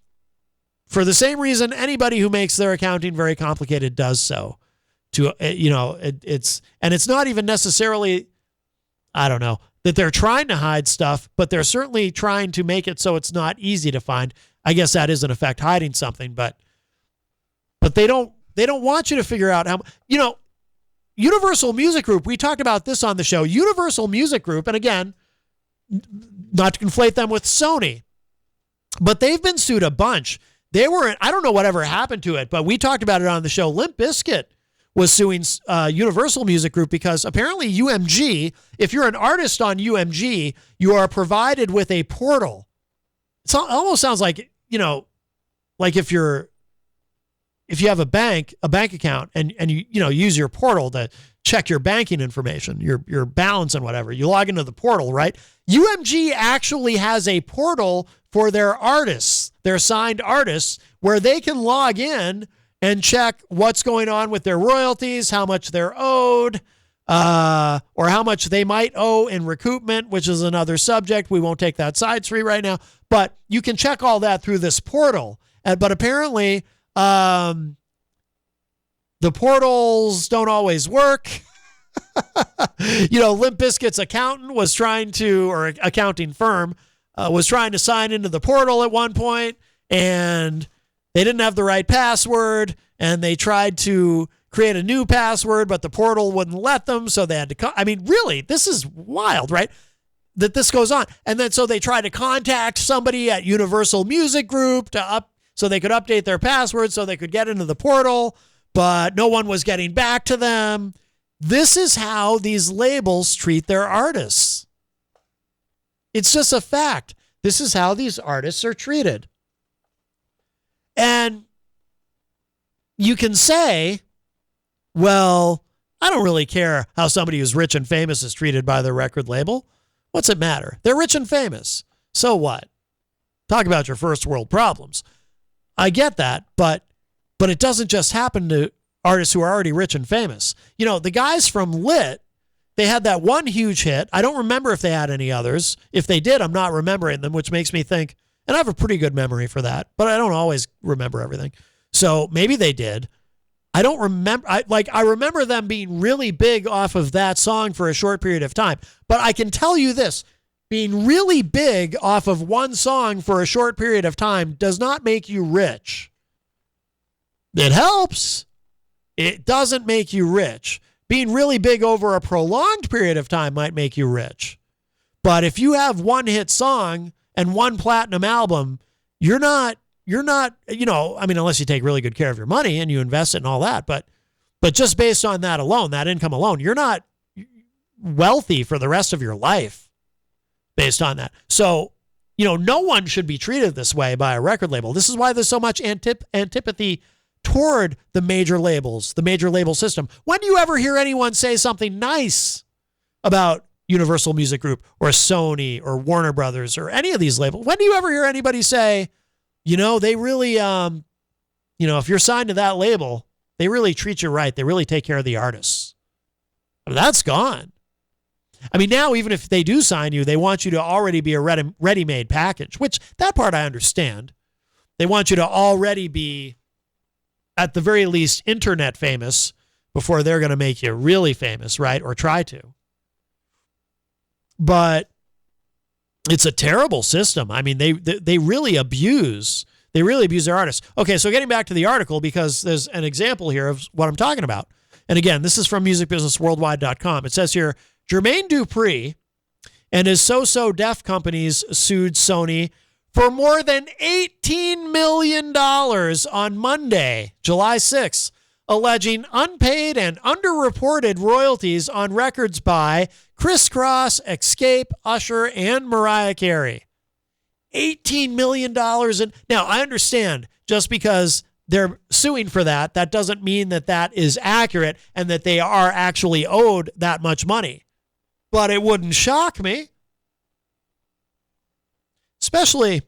For the same reason anybody who makes their accounting very complicated does so. It's not even necessarily, I don't know, that they're trying to hide stuff, but they're certainly trying to make it so it's not easy to find. I guess that is in effect hiding something, but they don't want you to figure out how, Universal Music Group, we talked about this on the show. Universal Music Group, and again, not to conflate them with Sony, but they've been sued a bunch. they were, I don't know whatever happened to it, but we talked about it on the show. Limp Bizkit was suing Universal Music Group because apparently UMG, if you're an artist on UMG, you are provided with a portal. It almost sounds like, like if you have a bank account and you use your portal to check your banking information, your balance and whatever, you log into the portal, right? UMG actually has a portal for their artists, their signed artists, where they can log in and check what's going on with their royalties, how much they're owed, or how much they might owe in recoupment, which is another subject. We won't take that side street right now, but you can check all that through this portal. But apparently, the portals don't always work. Limp Bizkit's accountant was trying to, or accounting firm, was trying to sign into the portal at one point, and they didn't have the right password, and they tried to create a new password, but the portal wouldn't let them, so they had to really, this is wild, right? That this goes on. And then so they tried to contact somebody at Universal Music Group so they could update their password so they could get into the portal, but no one was getting back to them. This is how these labels treat their artists. It's just a fact. This is how these artists are treated. And you can say, well, I don't really care how somebody who's rich and famous is treated by their record label. What's it matter? They're rich and famous. So what? Talk about your first world problems. I get that, but it doesn't just happen to artists who are already rich and famous. The guys from Lit, they had that one huge hit. I don't remember if they had any others. If they did, I'm not remembering them, which makes me think, and I have a pretty good memory for that, but I don't always remember everything. So maybe they did. I don't remember. I remember them being really big off of that song for a short period of time. But I can tell you this, being really big off of one song for a short period of time does not make you rich. It helps. It doesn't make you rich. Being really big over a prolonged period of time might make you rich. But if you have one hit song and one platinum album, you're not, unless you take really good care of your money and you invest it and all that, but just based on that alone, that income alone, you're not wealthy for the rest of your life based on that. So, no one should be treated this way by a record label. This is why there's so much antipathy toward the major labels, the major label system. When do you ever hear anyone say something nice about Universal Music Group or Sony or Warner Brothers or any of these labels? When do you ever hear anybody say, they really, if you're signed to that label, they really treat you right. They really take care of the artists. That's gone. Now, even if they do sign you, they want you to already be a ready-made package, which that part I understand. They want you to already be, at the very least, internet famous before they're going to make you really famous, right? Or try to. But it's a terrible system. They really abuse their artists. Okay, so getting back to the article, because there's an example here of what I'm talking about. And again, this is from musicbusinessworldwide.com. It says here, Jermaine Dupri and his So-So Def companies sued Sony for more than $18 million on Monday, July 6th, alleging unpaid and underreported royalties on records by Criss Cross, Escape, Usher, and Mariah Carey. $18 million. Now, I understand just because they're suing for that doesn't mean that is accurate and that they are actually owed that much money. But it wouldn't shock me. Especially,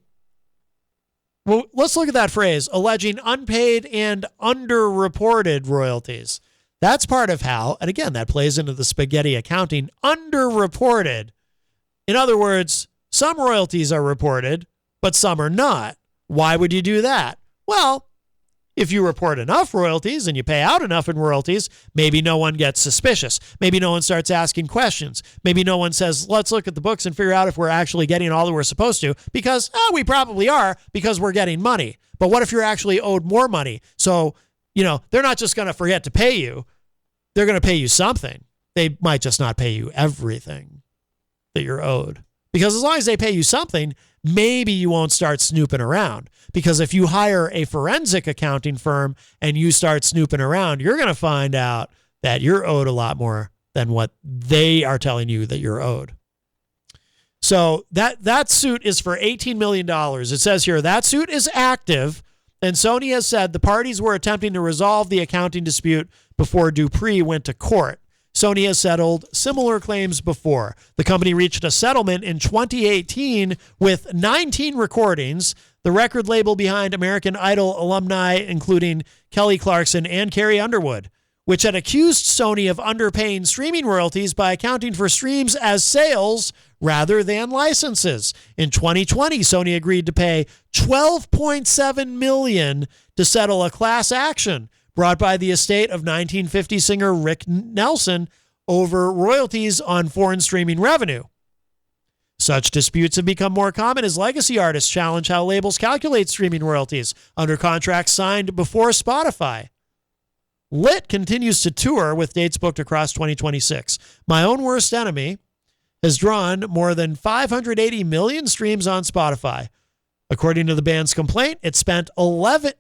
well, let's look at that phrase, alleging unpaid and underreported royalties. That's part of how, and again, that plays into the spaghetti accounting, underreported. In other words, some royalties are reported, but some are not. Why would you do that? Well, if you report enough royalties and you pay out enough in royalties, maybe no one gets suspicious. Maybe no one starts asking questions. Maybe no one says, let's look at the books and figure out if we're actually getting all that we're supposed to, because we probably are, because we're getting money. But what if you're actually owed more money? So, they're not just going to forget to pay you. They're going to pay you something. They might just not pay you everything that you're owed. Because as long as they pay you something, maybe you won't start snooping around. Because if you hire a forensic accounting firm and you start snooping around, you're going to find out that you're owed a lot more than what they are telling you that you're owed. So that suit is for $18 million. It says here, that suit is active, and Sony has said the parties were attempting to resolve the accounting dispute before Dupree went to court. Sony has settled similar claims before. The company reached a settlement in 2018 with 19 recordings. The record label behind American Idol alumni, including Kelly Clarkson and Carrie Underwood, which had accused Sony of underpaying streaming royalties by accounting for streams as sales rather than licenses. In 2020, Sony agreed to pay $12.7 million to settle a class action brought by the estate of 1950 singer Rick Nelson over royalties on foreign streaming revenue. Such disputes have become more common as legacy artists challenge how labels calculate streaming royalties under contracts signed before Spotify. Lit continues to tour with dates booked across 2026. My Own Worst Enemy has drawn more than 580 million streams on Spotify. According to the band's complaint, it spent 11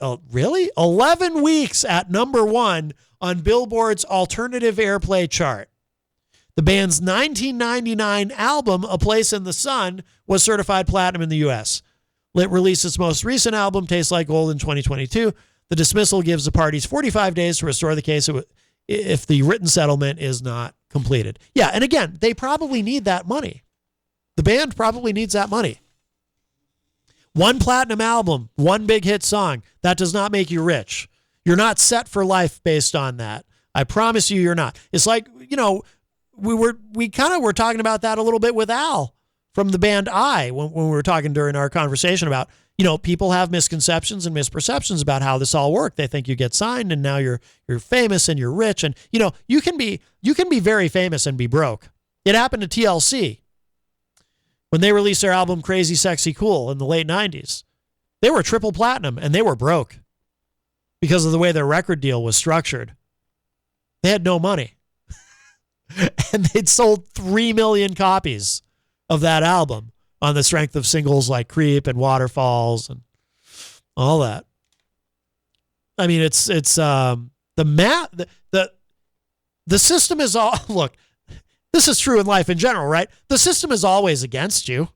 weeks at number one on Billboard's alternative airplay chart. The band's 1999 album, A Place in the Sun, was certified platinum in the U.S. Lit released its most recent album, Tastes Like Gold, in 2022. The dismissal gives the parties 45 days to restore the case if the written settlement is not completed. Yeah, and again, they probably need that money. The band probably needs that money. One platinum album, one big hit song, that does not make you rich. You're not set for life based on that. I promise you're not. It's like, we kind of were talking about that a little bit with Al from the band I when we were talking during our conversation about, people have misconceptions and misperceptions about how this all works. They think you get signed and now you're famous and you're rich. And, you can be very famous and be broke. It happened to TLC when they released their album Crazy Sexy Cool in the late 90s. They were triple platinum and they were broke because of the way their record deal was structured. They had no money. And they'd sold 3 million copies of that album on the strength of singles like Creep and Waterfalls and all that. I mean, it's the system is all, look, this is true in life in general, right? The system is always against you.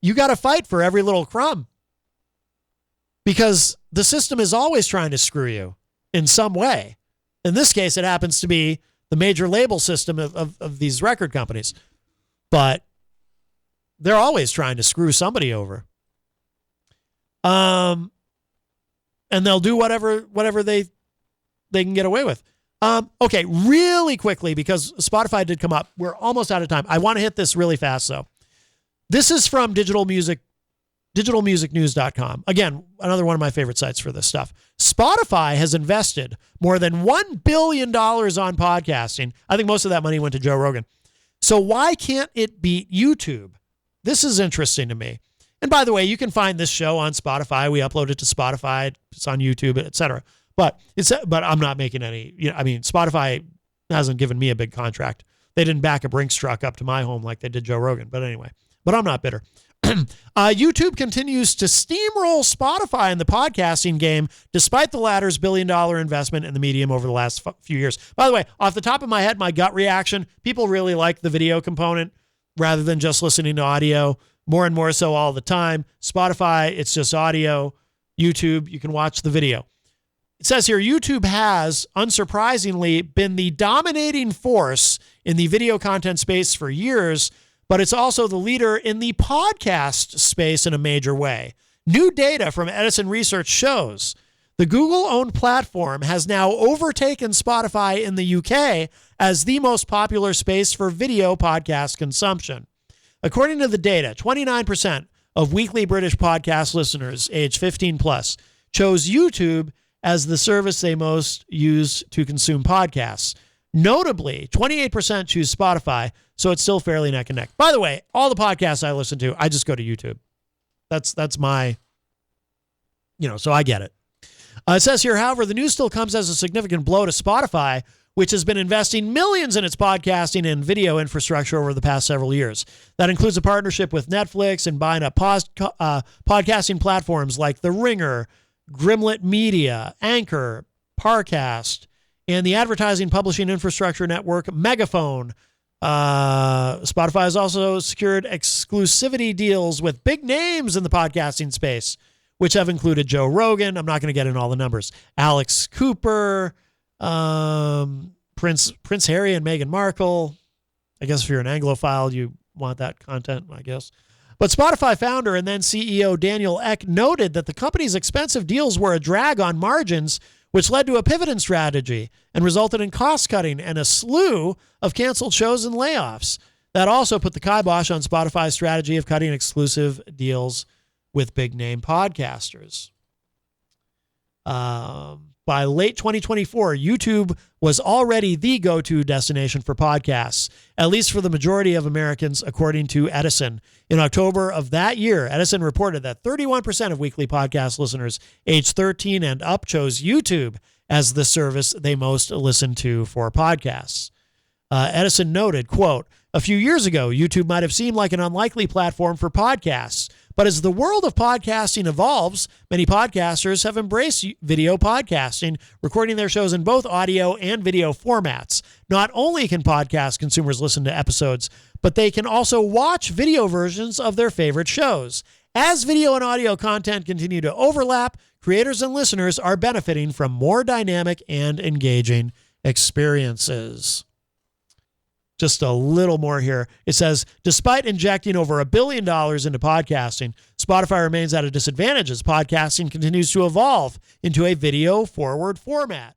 You got to fight for every little crumb because the system is always trying to screw you in some way. In this case, it happens to be the major label system of these record companies, but they're always trying to screw somebody over. And they'll do whatever they can get away with. Okay, really quickly, because Spotify did come up. We're almost out of time. I want to hit this really fast, though. This is from digitalmusicnews.com. Again, another one of my favorite sites for this stuff. Spotify has invested more than $1 billion on podcasting. I think most of that money went to Joe Rogan. So why can't it beat YouTube? This is interesting to me. And by the way, you can find this show on Spotify. We upload it to Spotify. It's on YouTube, etc. But I'm not making any, Spotify hasn't given me a big contract. They didn't back a Brinks truck up to my home like they did Joe Rogan. But anyway, I'm not bitter. YouTube continues to steamroll Spotify in the podcasting game, despite the latter's $1 billion investment in the medium over the last few years. By the way, off the top of my head, my gut reaction, people really like the video component rather than just listening to audio, more and more so all the time. Spotify, it's just audio. YouTube, you can watch the video. It says here, YouTube has, unsurprisingly, been the dominating force in the video content space for years, but it's also the leader in the podcast space in a major way. New data from Edison Research shows the Google-owned platform has now overtaken Spotify in the UK as the most popular space for video podcast consumption. According to the data, 29% of weekly British podcast listeners age 15 plus chose YouTube as the service they most use to consume podcasts. Notably, 28% choose Spotify, so it's still fairly neck and neck. By the way, all the podcasts I listen to, I just go to YouTube. That's my, so I get it. It says here, however, the news still comes as a significant blow to Spotify, which has been investing millions in its podcasting and video infrastructure over the past several years. That includes a partnership with Netflix and buying up podcasting platforms like The Ringer, Gimlet Media, Anchor, Parcast, and the advertising publishing infrastructure network Megaphone. Spotify has also secured exclusivity deals with big names in the podcasting space, which have included Joe Rogan. I'm not going to get into all the numbers. Alex Cooper, Prince Harry and Meghan Markle. I guess if you're an Anglophile, you want that content, I guess. But Spotify founder and then CEO Daniel Ek noted that the company's expensive deals were a drag on margins, which led to a pivot in strategy and resulted in cost cutting and a slew of canceled shows and layoffs. That also put the kibosh on Spotify's strategy of cutting exclusive deals with big name podcasters. By late 2024, YouTube was already the go-to destination for podcasts, at least for the majority of Americans, according to Edison. In October of that year, Edison reported that 31% of weekly podcast listeners aged 13 and up chose YouTube as the service they most listened to for podcasts. Edison noted, quote, "A few years ago, YouTube might have seemed like an unlikely platform for podcasts. But as the world of podcasting evolves, many podcasters have embraced video podcasting, recording their shows in both audio and video formats. Not only can podcast consumers listen to episodes, but they can also watch video versions of their favorite shows. As video and audio content continue to overlap, creators and listeners are benefiting from more dynamic and engaging experiences." Just a little more here. It says, despite injecting over $1 billion into podcasting, Spotify remains at a disadvantage as podcasting continues to evolve into a video-forward format.